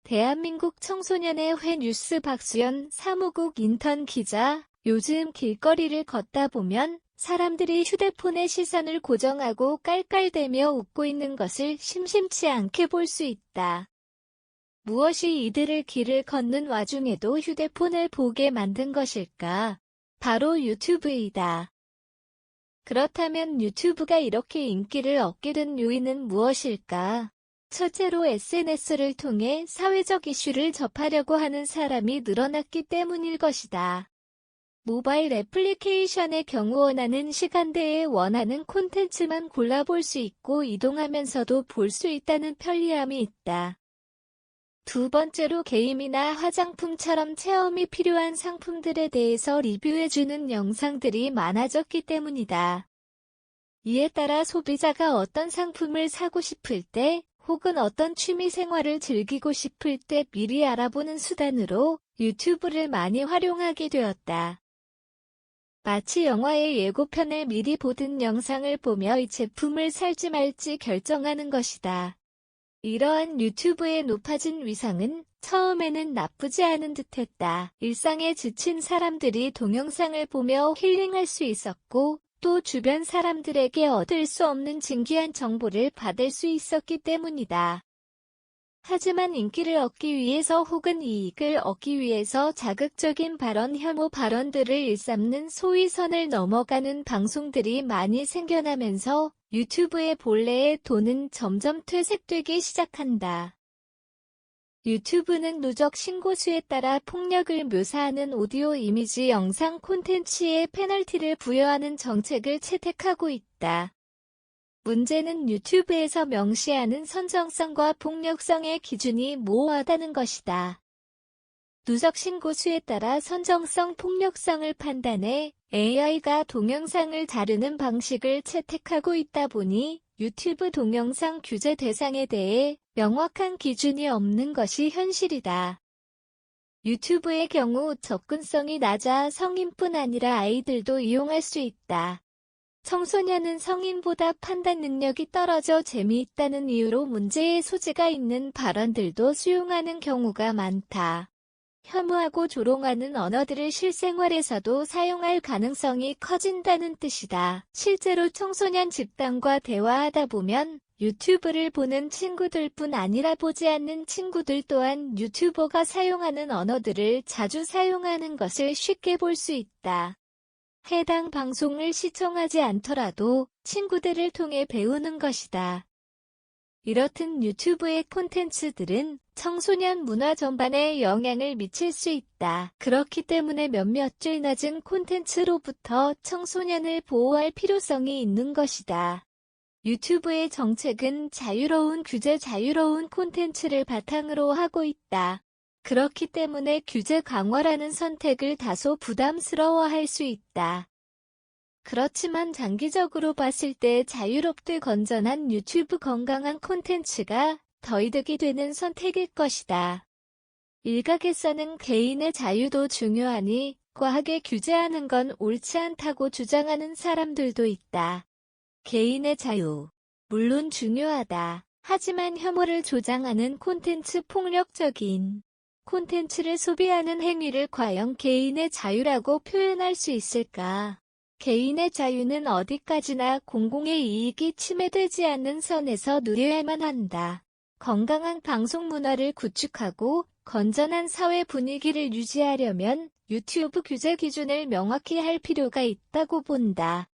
대한민국 청소년의 회 뉴스 박수연 사무국 인턴 기자. 요즘 길거리를 걷다 보면 사람들이 휴대폰에 시선을 고정하고 깔깔대며 웃고 있는 것을 심심치 않게 볼 수 있다. 무엇이 이들을 길을 걷는 와중에도 휴대폰을 보게 만든 것일까? 바로 유튜브이다. 그렇다면 유튜브가 이렇게 인기를 얻게 된 요인은 무엇일까? 첫째로 SNS를 통해 사회적 이슈를 접하려고 하는 사람이 늘어났기 때문일 것이다. 모바일 애플리케이션의 경우 원하는 시간대에 원하는 콘텐츠만 골라볼 수 있고 이동하면서도 볼 수 있다는 편리함이 있다. 두 번째로 게임이나 화장품처럼 체험이 필요한 상품들에 대해서 리뷰해주는 영상들이 많아졌기 때문이다. 이에 따라 소비자가 어떤 상품을 사고 싶을 때 혹은 어떤 취미 생활을 즐기고 싶을 때 미리 알아보는 수단으로 유튜브를 많이 활용하게 되었다. 마치 영화의 예고편을 미리 보던 영상을 보며 이 제품을 살지 말지 결정하는 것이다. 이러한 유튜브의 높아진 위상은 처음에는 나쁘지 않은 듯했다. 일상에 지친 사람들이 동영상을 보며 힐링할 수 있었고 또 주변 사람들에게 얻을 수 없는 진귀한 정보를 받을 수 있었기 때문이다. 하지만 인기를 얻기 위해서 혹은 이익을 얻기 위해서 자극적인 발언, 혐오 발언들을 일삼는 소위 선을 넘어가는 방송들이 많이 생겨나면서 유튜브의 본래의 돈은 점점 퇴색되기 시작한다. 유튜브는 누적 신고수에 따라 폭력을 묘사하는 오디오 이미지 영상 콘텐츠에 페널티를 부여하는 정책을 채택하고 있다. 문제는 유튜브에서 명시하는 선정성과 폭력성의 기준이 모호하다는 것이다. 누적 신고수에 따라 선정성, 폭력성을 판단해 AI가 동영상을 다루는 방식을 채택하고 있다 보니 유튜브 동영상 규제 대상에 대해 명확한 기준이 없는 것이 현실이다. 유튜브의 경우 접근성이 낮아 성인뿐 아니라 아이들도 이용할 수 있다. 청소년은 성인보다 판단 능력이 떨어져 재미있다는 이유로 문제의 소지가 있는 발언들도 수용하는 경우가 많다. 혐오하고 조롱하는 언어들을 실생활에서도 사용할 가능성이 커진다는 뜻이다. 실제로 청소년 집단과 대화하다 보면 유튜브를 보는 친구들뿐 아니라 보지 않는 친구들 또한 유튜버가 사용하는 언어들을 자주 사용하는 것을 쉽게 볼 수 있다. 해당 방송을 시청하지 않더라도 친구들을 통해 배우는 것이다. 이렇듯 유튜브의 콘텐츠들은 청소년 문화 전반에 영향을 미칠 수 있다. 그렇기 때문에 몇몇 질 낮은 콘텐츠로부터 청소년을 보호할 필요성이 있는 것이다. 유튜브의 정책은 자유로운 규제, 자유로운 콘텐츠를 바탕으로 하고 있다. 그렇기 때문에 규제 강화라는 선택을 다소 부담스러워할 수 있다. 그렇지만 장기적으로 봤을 때 자유롭되 건전한 유튜브 건강한 콘텐츠가 더 이득이 되는 선택일 것이다. 일각에서는 개인의 자유도 중요하니 과하게 규제하는 건 옳지 않다고 주장하는 사람들도 있다. 개인의 자유, 물론 중요하다. 하지만 혐오를 조장하는 콘텐츠, 폭력적인 콘텐츠를 소비하는 행위를 과연 개인의 자유라고 표현할 수 있을까? 개인의 자유는 어디까지나 공공의 이익이 침해되지 않는 선에서 누려야만 한다. 건강한 방송 문화를 구축하고 건전한 사회 분위기를 유지하려면 유튜브 규제 기준을 명확히 할 필요가 있다고 본다.